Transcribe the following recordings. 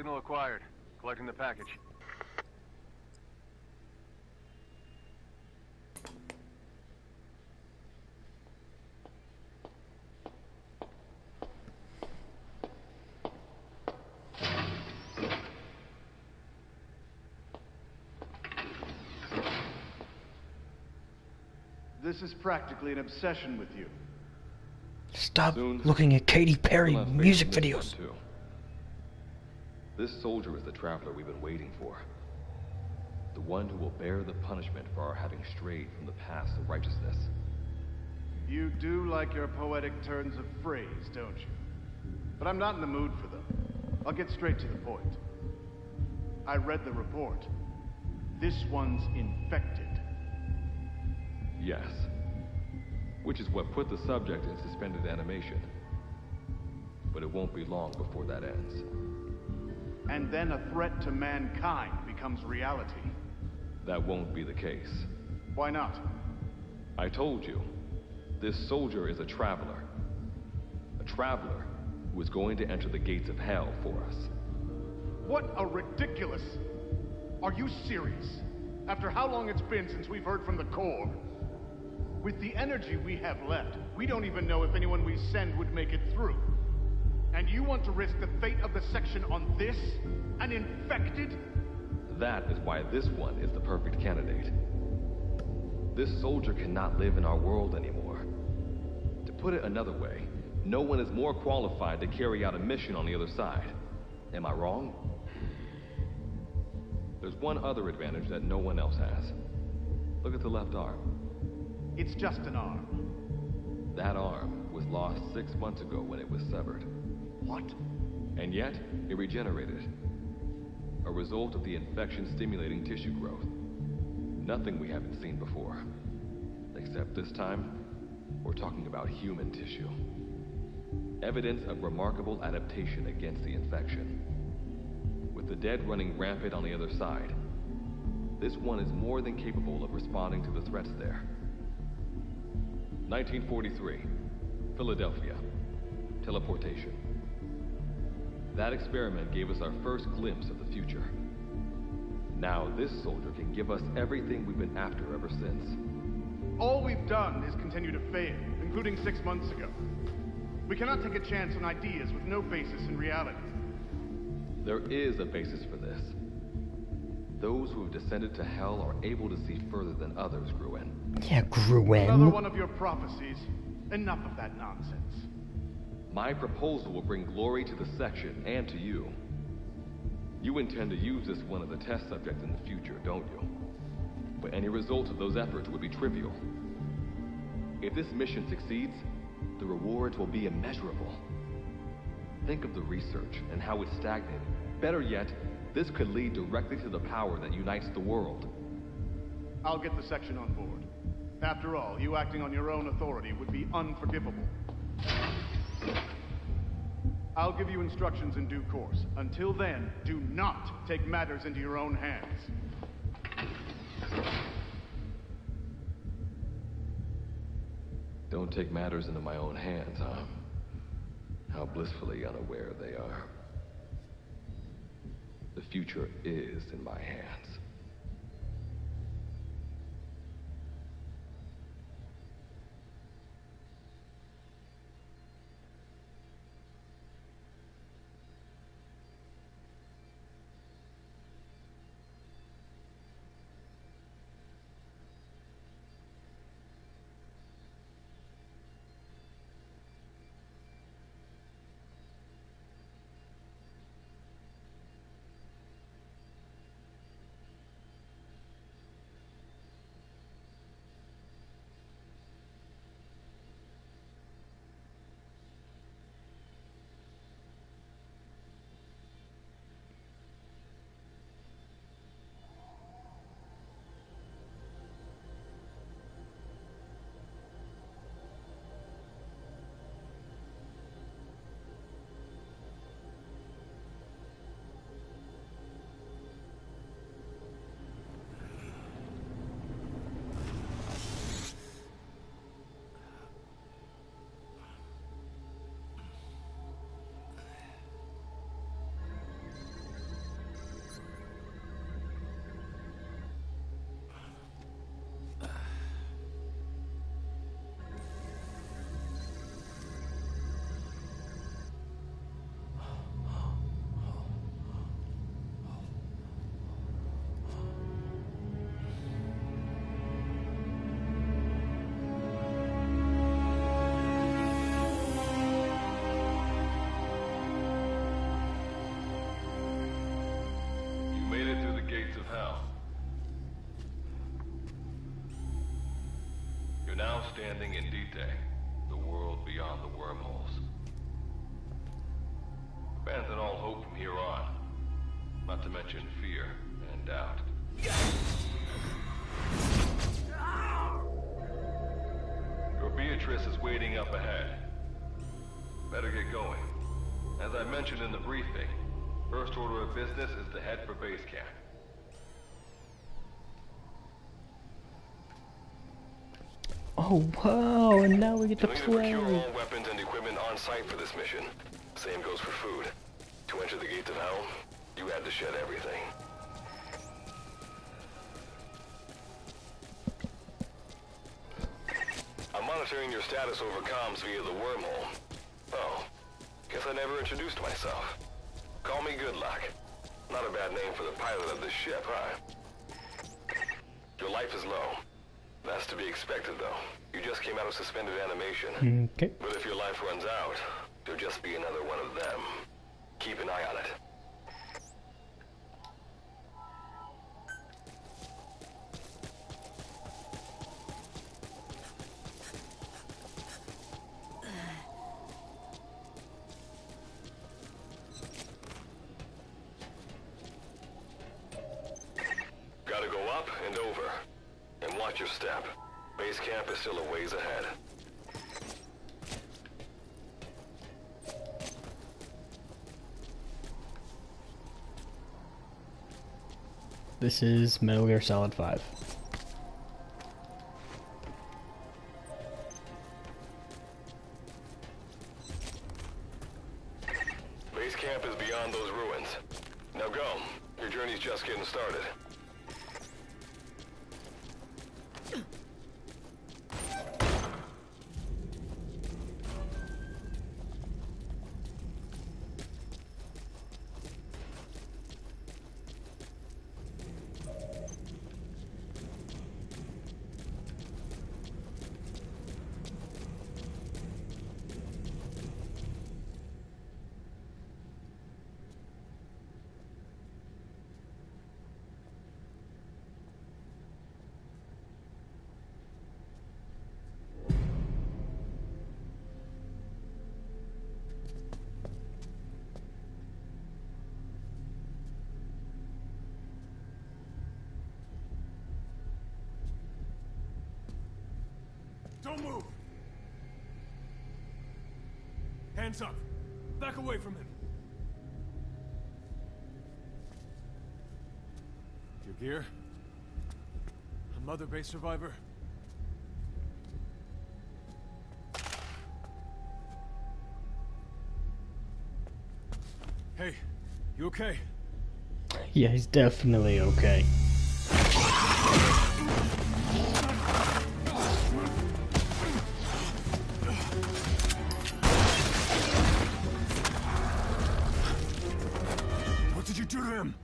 Signal acquired. Collecting the package. This is practically an obsession with you. Stop Soon, looking at Katy Perry we'll have faith music in this videos. one, too. This soldier is the traveler we've been waiting for. The one who will bear the punishment for our having strayed from the paths of righteousness. You do like your poetic turns of phrase, don't you? But I'm not in the mood for them. I'll get straight to the point. I read the report. This one's infected. Yes. Which is what put the subject in suspended animation. But it won't be long before that ends. And then a threat to mankind becomes reality. That won't be the case. Why not? I told you, this soldier is a traveler. A traveler who is going to enter the gates of hell for us. What a ridiculous... Are you serious? After how long it's been since we've heard from the Corps? With the energy we have left, we don't even know if anyone we send would make it through. And you want to risk the fate of the section on this? An infected? That is why this one is the perfect candidate. This soldier cannot live in our world anymore. To put it another way, no one is more qualified to carry out a mission on the other side. Am I wrong? There's one other advantage that no one else has. Look at the left arm. It's just an arm. That arm was lost 6 months ago when it was severed. What? And yet, it regenerated. A result of the infection-stimulating tissue growth. Nothing we haven't seen before. Except this time, we're talking about human tissue. Evidence of remarkable adaptation against the infection. With the dead running rampant on the other side, this one is more than capable of responding to the threats there. 1943, Philadelphia. Teleportation. That experiment gave us our first glimpse of the future. Now this soldier can give us everything we've been after ever since. All we've done is continue to fail, including 6 months ago. We cannot take a chance on ideas with no basis in reality. There is a basis for this. Those who have descended to hell are able to see further than others, Gruen. Yeah, Another Gruen. one of your prophecies. Enough of that nonsense. My proposal will bring glory to the section and to you. You intend to use this one as a test subject in the future, don't you? But any result of those efforts would be trivial. If this mission succeeds, the rewards will be immeasurable. Think of the research and how it's stagnated. Better yet, this could lead directly to the power that unites the world. I'll get the section on board. After all, you acting on your own authority would be unforgivable. I'll give you instructions in due course. Until then, do not take matters into your own hands. Don't take matters into my own hands, huh? How blissfully unaware they are. The future is in my hands. now standing in Dite, the world beyond the wormholes. Abandon all hope from here on, not to mention fear and doubt. Your Beatrice is waiting up ahead. Better get going. As I mentioned in the briefing, first order of business is to head for base camp. Oh wow, and now we get to You'll need play. to procure all weapons and equipment on site for this mission. Same goes for food. To enter the gates of hell, you had to shed everything. I'm monitoring your status over comms via the wormhole. Oh, guess I never introduced myself. Call me Good Luck. Not a bad name for the pilot of this ship, huh? Your life is low. That's to be expected, though. You just came out of suspended animation. Okay. But if your life runs out, you'll just be another one of them. Keep an eye on it. Gotta go up and over. And watch your step. Base camp is still a ways ahead. This is Metal Gear Solid 5. Base camp is beyond those ruins. Now go. Your journey's just getting started. Don't move! Hands up! Back away from him! Your gear? A Mother Base survivor? Hey, you okay? Yeah, he's definitely okay. What did you do to him?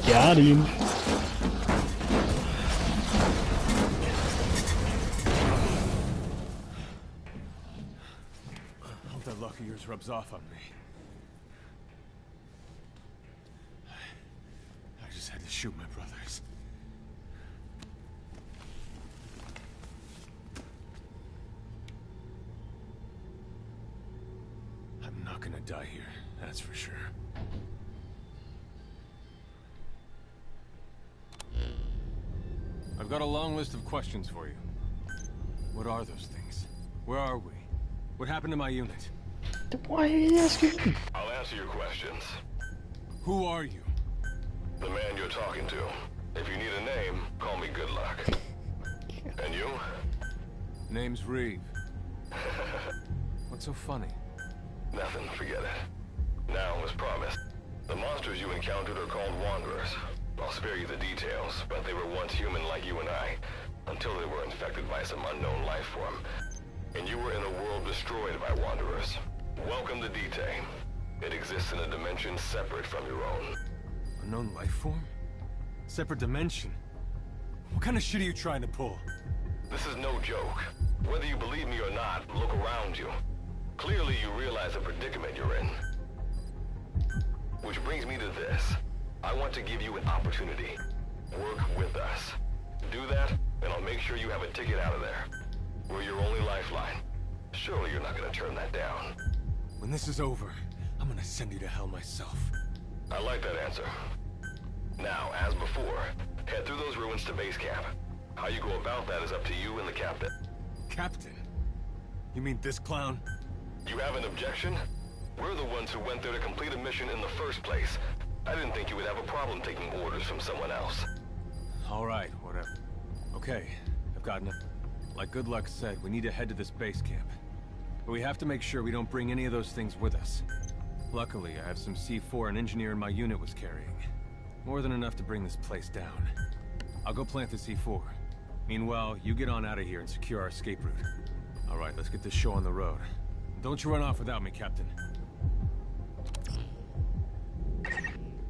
Got him. Hope that luck of yours rubs off on me. I just had to shoot my brothers. I'm not gonna die here, that's for sure. I've got a long list of questions for you. What are those things? Where are we? What happened to my unit? Why are you asking me? I'll answer your questions. Who are you? The man you're talking to. If you need a name, call me Good Luck. And you? Name's Reeve. What's so funny? Nothing, forget it. Now, as promised, the monsters you encountered are called Wanderers. I'll spare you the details, but they were once human like you and I, until they were infected by some unknown life form. And you were in a world destroyed by Wanderers. Welcome to Dite. It exists in a dimension separate from your own. Unknown life form? Separate dimension? What kind of shit are you trying to pull? This is no joke. Whether you believe me or not, look around you. Clearly you realize the predicament you're in. Which brings me to this. I want to give you an opportunity. Work with us. Do that, and I'll make sure you have a ticket out of there. We're your only lifeline. Surely you're not gonna turn that down. When this is over, I'm gonna send you to hell myself. I like that answer. Now, as before, head through those ruins to base camp. How you go about that is up to you and the captain. Captain? You mean this clown? You have an objection? We're the ones who went there to complete a mission in the first place. I didn't think you would have a problem taking orders from someone else. All right, whatever. Okay, I've gotten it. Like Good Luck said, we need to head to this base camp. But we have to make sure we don't bring any of those things with us. Luckily, I have some C4 an engineer in my unit was carrying. More than enough to bring this place down. I'll go plant the C4. Meanwhile, you get on out of here and secure our escape route. All right, let's get this show on the road. Don't you run off without me, Captain.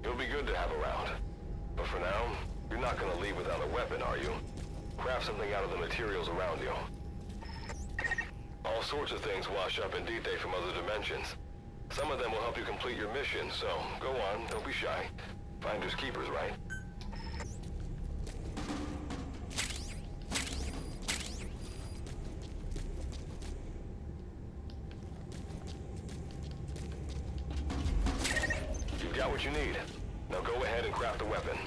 You'll be good to have around. But for now, you're not gonna leave without a weapon, are you? Craft something out of the materials around you. All sorts of things wash up in Dite from other dimensions. Some of them will help you complete your mission, so go on, don't be shy. Finders keepers, right? You've got what you need. Now go ahead and craft a weapon.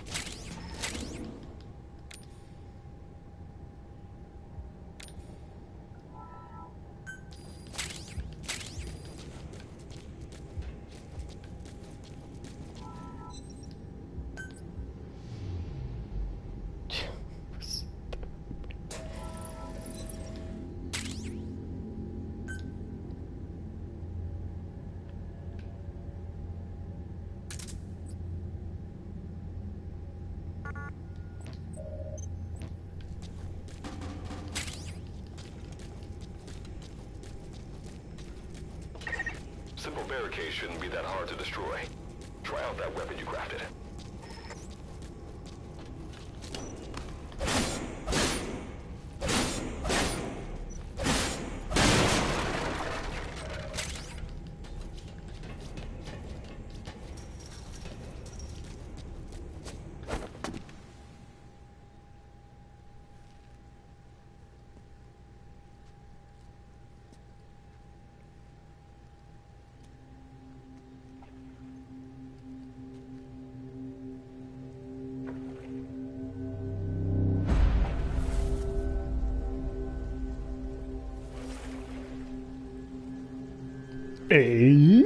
Simple barricade shouldn't be that hard to destroy. Try out that weapon you crafted. Eh?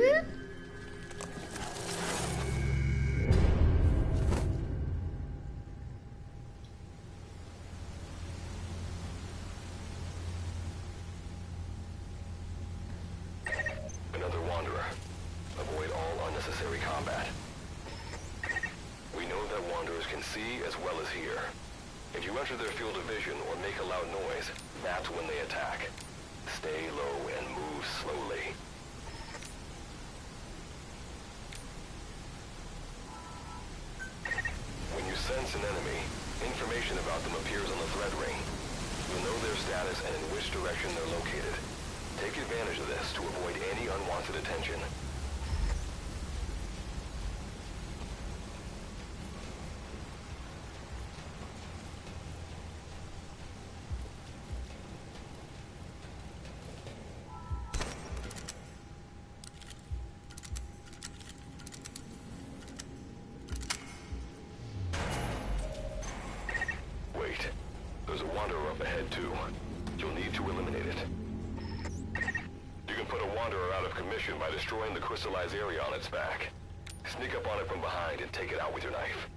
Another Wanderer. Avoid all unnecessary combat. We know that Wanderers can see as well as hear. If you enter their field of vision or make a loud noise, that's when they attack. Stay low and move slowly. sense an enemy, information about them appears on the threat ring. You'll know their status and in which direction they're located. Take advantage of this to avoid any unwanted attention. Wait. There's a wanderer up ahead, too. You'll need to eliminate it. You can put a wanderer out of commission by destroying the crystallized area on its back. Sneak up on it from behind and take it out with your knife.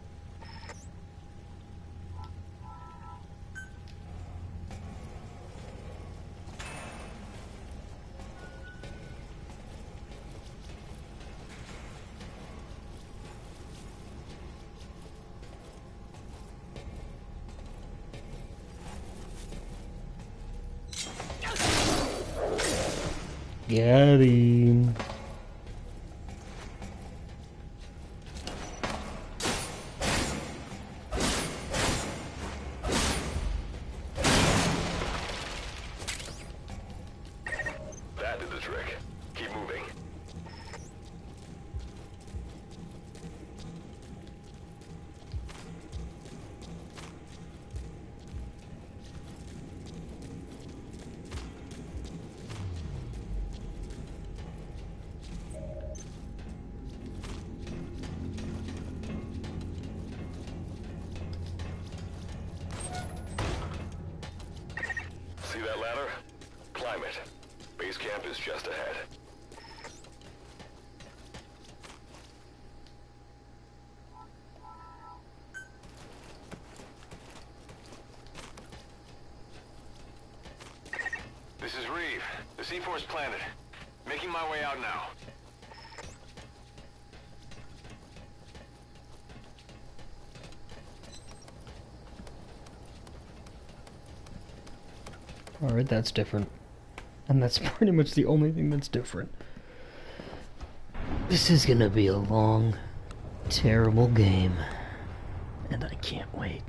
Got him. That did the trick. Keep moving. See that ladder? Climb it. Base camp is just ahead. This is Reeve, the C-Force planet. Making my way out now. Alright, that's different. And that's pretty much the only thing that's different. This is gonna be a long, terrible game. And I can't wait.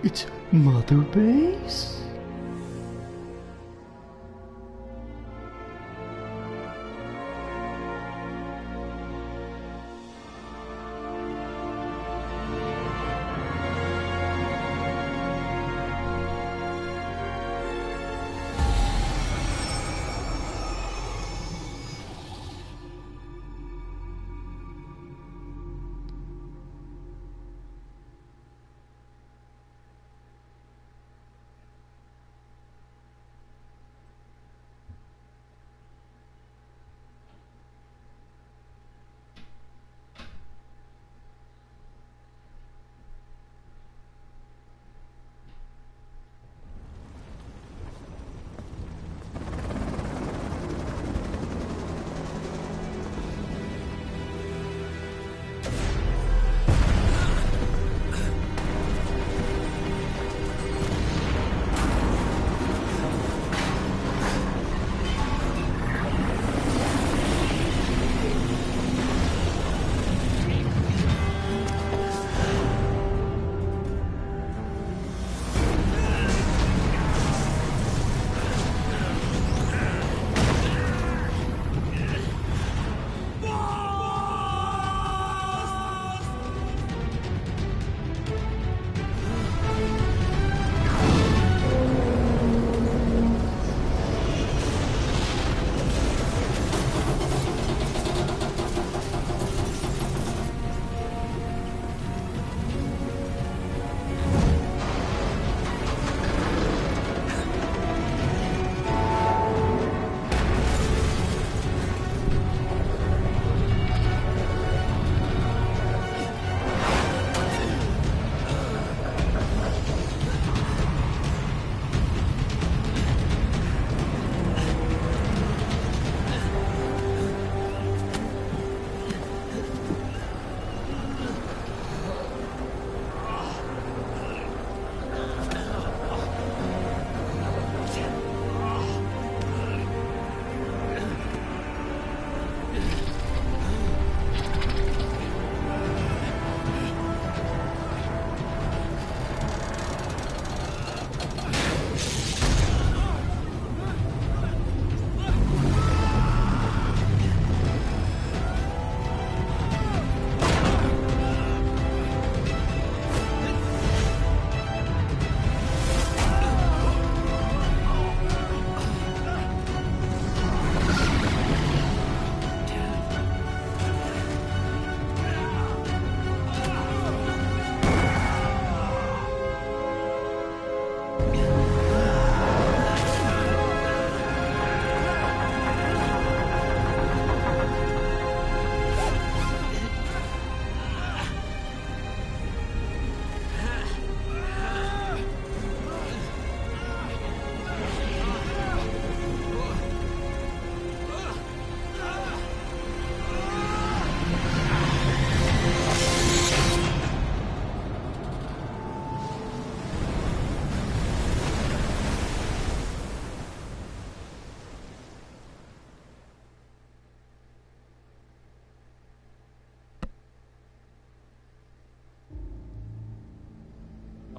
It's Mother Base?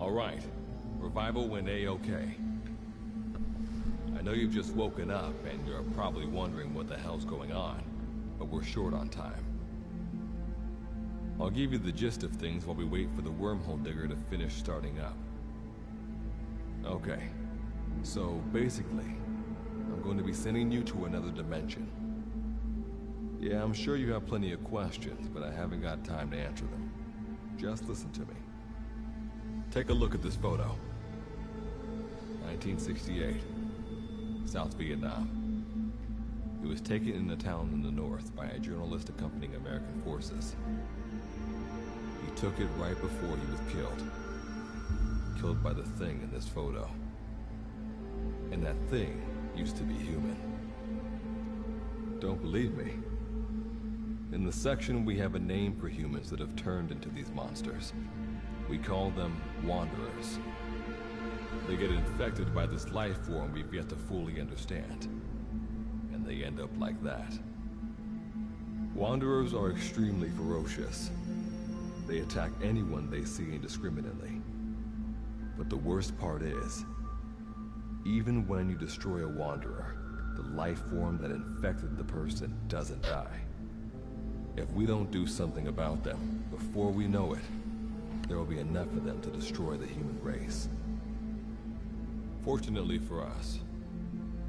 All right. Revival went A-okay. I know you've just woken up and you're probably wondering what the hell's going on, but we're short on time. I'll give you the gist of things while we wait for the wormhole digger to finish starting up. Okay. So, basically, I'm going to be sending you to another dimension. Yeah, I'm sure you have plenty of questions, but I haven't got time to answer them. Just listen to me. Take a look at this photo. 1968. South Vietnam. It was taken in a town in the north by a journalist accompanying American forces. He took it right before he was killed. Killed by the thing in this photo. And that thing used to be human. Don't believe me? In the section, we have a name for humans that have turned into these monsters. We call them Wanderers. They get infected by this life form we've yet to fully understand. And they end up like that. Wanderers are extremely ferocious. They attack anyone they see indiscriminately. But the worst part is, even when you destroy a Wanderer, the life form that infected the person doesn't die. If we don't do something about them, before we know it, there will be enough of them to destroy the human race. Fortunately for us,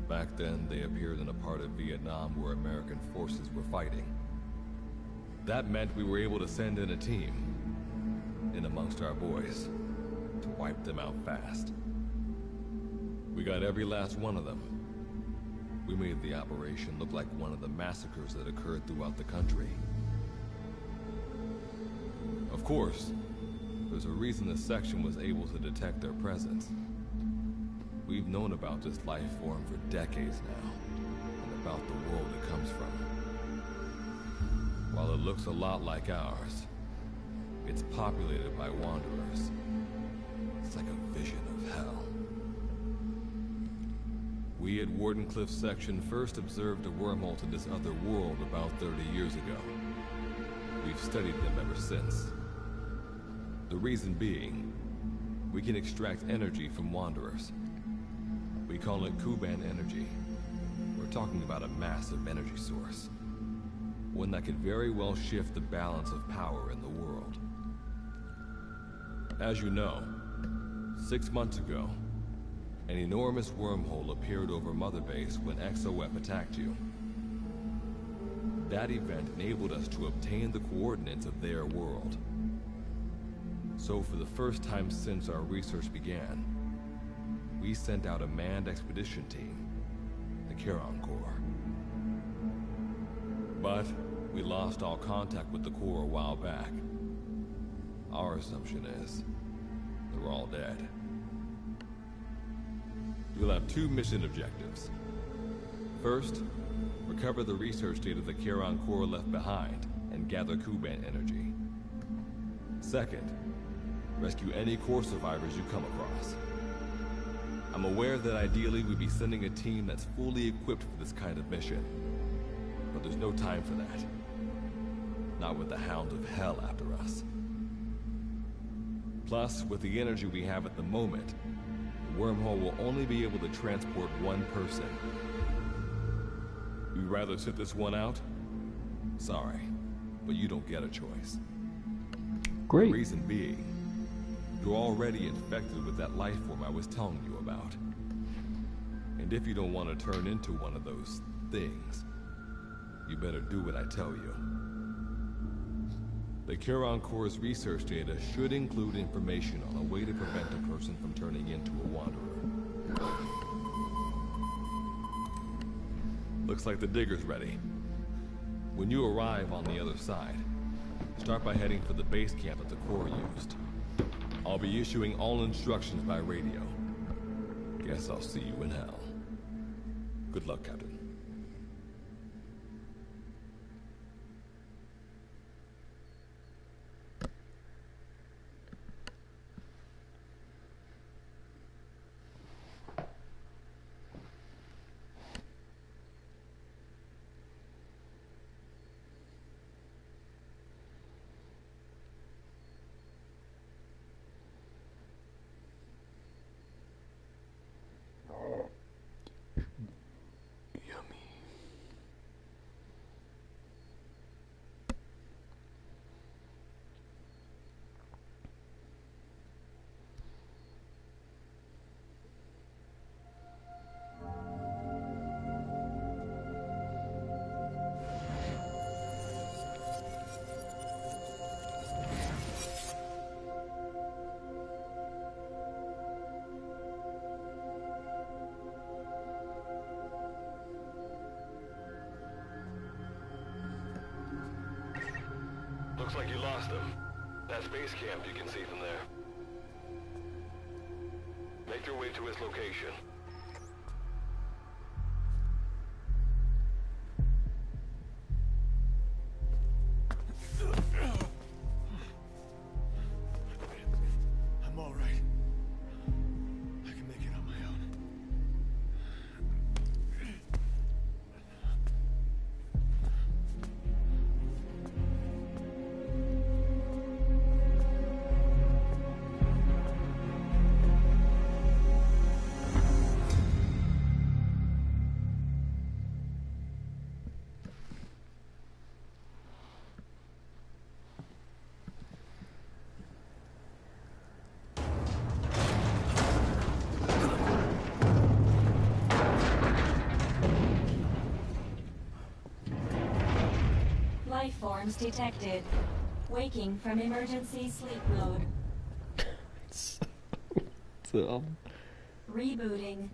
back then they appeared in a part of Vietnam where American forces were fighting. That meant we were able to send in a team, in amongst our boys, to wipe them out fast. We got every last one of them. We made the operation look like one of the massacres that occurred throughout the country. Of course, there's a reason the section was able to detect their presence. We've known about this life form for decades now, and about the world it comes from. While it looks a lot like ours, it's populated by Wanderers. It's like a vision of hell. We at Wardenclyffe section first observed a wormhole to this other world about 30 years ago. We've studied them ever since. The reason being, we can extract energy from Wanderers. We call it Kuban energy. We're talking about a massive energy source. One that could very well shift the balance of power in the world. As you know, 6 months ago, an enormous wormhole appeared over Mother Base when XOF attacked you. That event enabled us to obtain the coordinates of their world. So for the first time since our research began, we sent out a manned expedition team, the Charon Corps. But we lost all contact with the Corps a while back. Our assumption is they're all dead. You'll have 2 mission objectives. First, recover the research data the Charon Corps left behind and gather Kuban energy. Second, rescue any Corps survivors you come across. I'm aware that ideally we'd be sending a team that's fully equipped for this kind of mission. But there's no time for that. Not with the Hound of Hell after us. Plus, with the energy we have at the moment, the wormhole will only be able to transport one person. You'd rather sit this one out? Sorry, but you don't get a choice. Great. The reason being, you're already infected with that life form I was telling you about. And if you don't want to turn into one of those things, you better do what I tell you. The Charon Corps' research data should include information on a way to prevent a person from turning into a Wanderer. Looks like the digger's ready. When you arrive on the other side, start by heading for the base camp that the Corps used. I'll be issuing all instructions by radio. Guess I'll see you in hell. Good luck, Captain. Looks like you lost them. That's base camp you can see from there. Make your way to his location. I'm all right. I can make it on my own. Life forms detected. Waking from emergency sleep mode. So, Rebooting.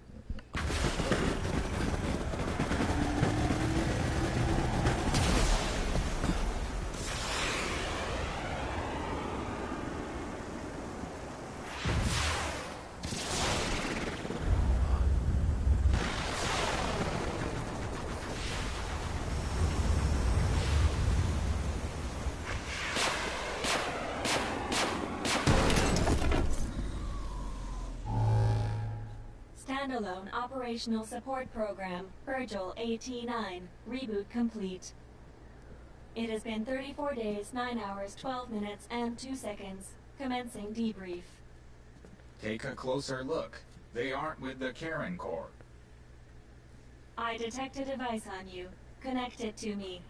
Standalone Operational Support Program, Virgil AT-9, reboot complete. It has been 34 days, 9 hours, 12 minutes, and 2 seconds. Commencing debrief. Take a closer look. They aren't with the Karen Corps. I detect a device on you. Connect it to me.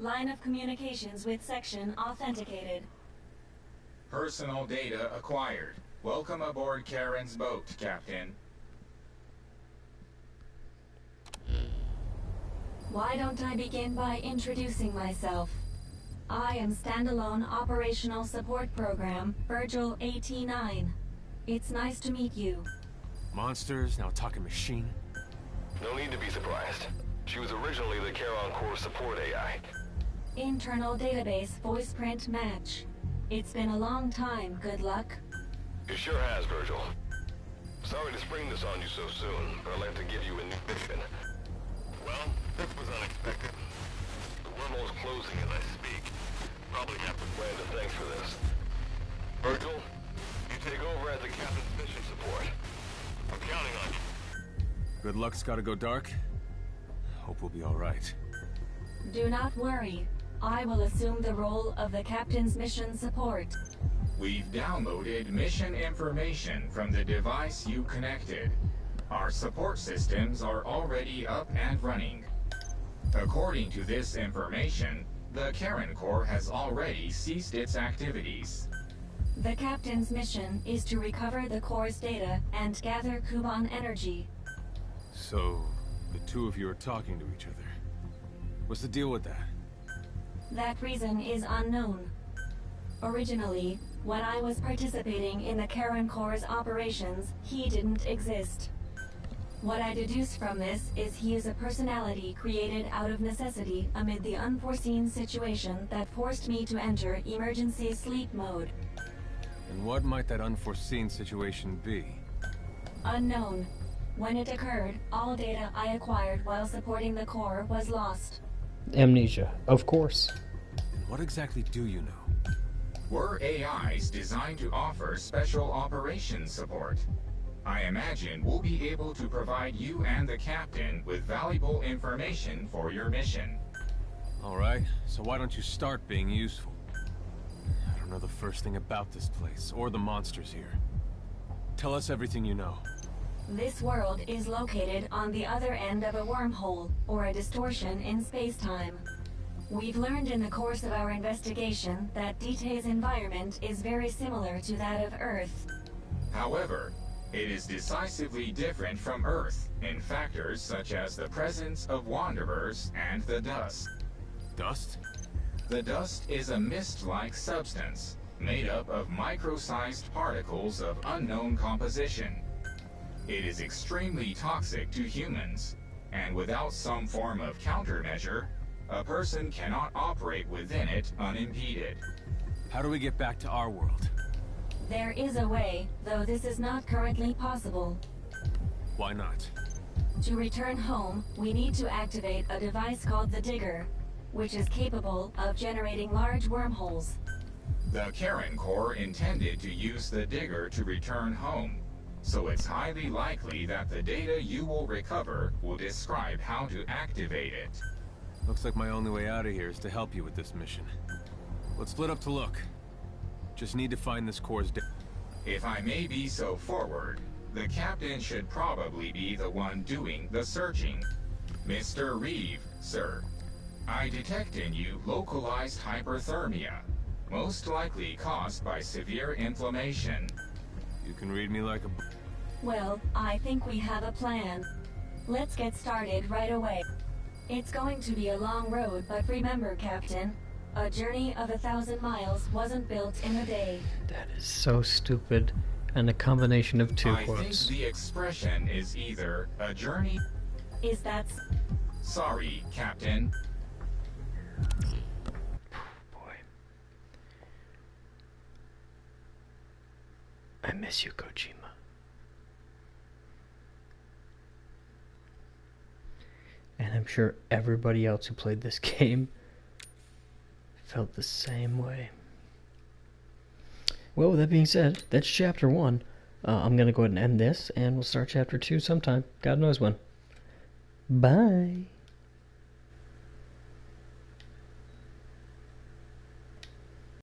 Line of communications with section authenticated. Personal data acquired. Welcome aboard Karen's boat, Captain. Why don't I begin by introducing myself? I am Standalone Operational Support Program, Virgil AT-9. It's nice to meet you. Monsters, now talking machine. No need to be surprised. She was originally the Charon Corps support AI. Internal database voice print match. It's been a long time, good luck. It sure has, Virgil. Sorry to spring this on you so soon, but I'd like to give you a new mission. Well, this was unexpected. The wormhole's closing as I speak. Probably have to plan to thanks for this. Virgil, you take over as the captain's mission support. I'm counting on you. Good luck's gotta go dark. Hope we'll be alright. Do not worry. I will assume the role of the captain's mission support. We've downloaded mission information from the device you connected. Our support systems are already up and running. According to this information, the Karen Corps has already ceased its activities. The captain's mission is to recover the Corps' data and gather Kuban energy. So, the two of you are talking to each other. What's the deal with that? That reason is unknown. Originally, when I was participating in the Karen Corps' operations, he didn't exist. What I deduce from this is he is a personality created out of necessity amid the unforeseen situation that forced me to enter emergency sleep mode. And what might that unforeseen situation be? Unknown. When it occurred, all data I acquired while supporting the Corps was lost. amnesia, of course. And what exactly do you know? We're AIs designed to offer special operations support. I imagine we'll be able to provide you and the captain with valuable information for your mission. Alright, so why don't you start being useful? I don't know the first thing about this place, or the monsters here. Tell us everything you know. This world is located on the other end of a wormhole, or a distortion in space-time. We've learned in the course of our investigation that DT's environment is very similar to that of Earth. However, it is decisively different from Earth in factors such as the presence of Wanderers and the dust. Dust? The dust is a mist-like substance made up of micro-sized particles of unknown composition. It is extremely toxic to humans, and without some form of countermeasure, a person cannot operate within it unimpeded. How do we get back to our world? There is a way, though this is not currently possible. Why not? To return home, we need to activate a device called the Digger, which is capable of generating large wormholes. The Karen Corps intended to use the Digger to return home, so it's highly likely that the data you will recover will describe how to activate it. Looks like my only way out of here is to help you with this mission. Let's split up to look. Just need to find this Corps' If I may be so forward, the captain should probably be the one doing the searching. Mr. Reeve, sir, I detect in you localized hyperthermia, most likely caused by severe inflammation. You can read me like a... Well, I think we have a plan. Let's get started right away. It's going to be a long road, but remember, Captain, a journey of 1,000 miles wasn't built in a day. That is so stupid. And a combination of two quotes. I think the expression is either a journey... Is that... Sorry, Captain. Boy. I miss you, Kojima. And I'm sure everybody else who played this game felt the same way. Well, with that being said, that's chapter 1. I'm going to go ahead and end this, and we'll start chapter 2 sometime. God knows when. Bye.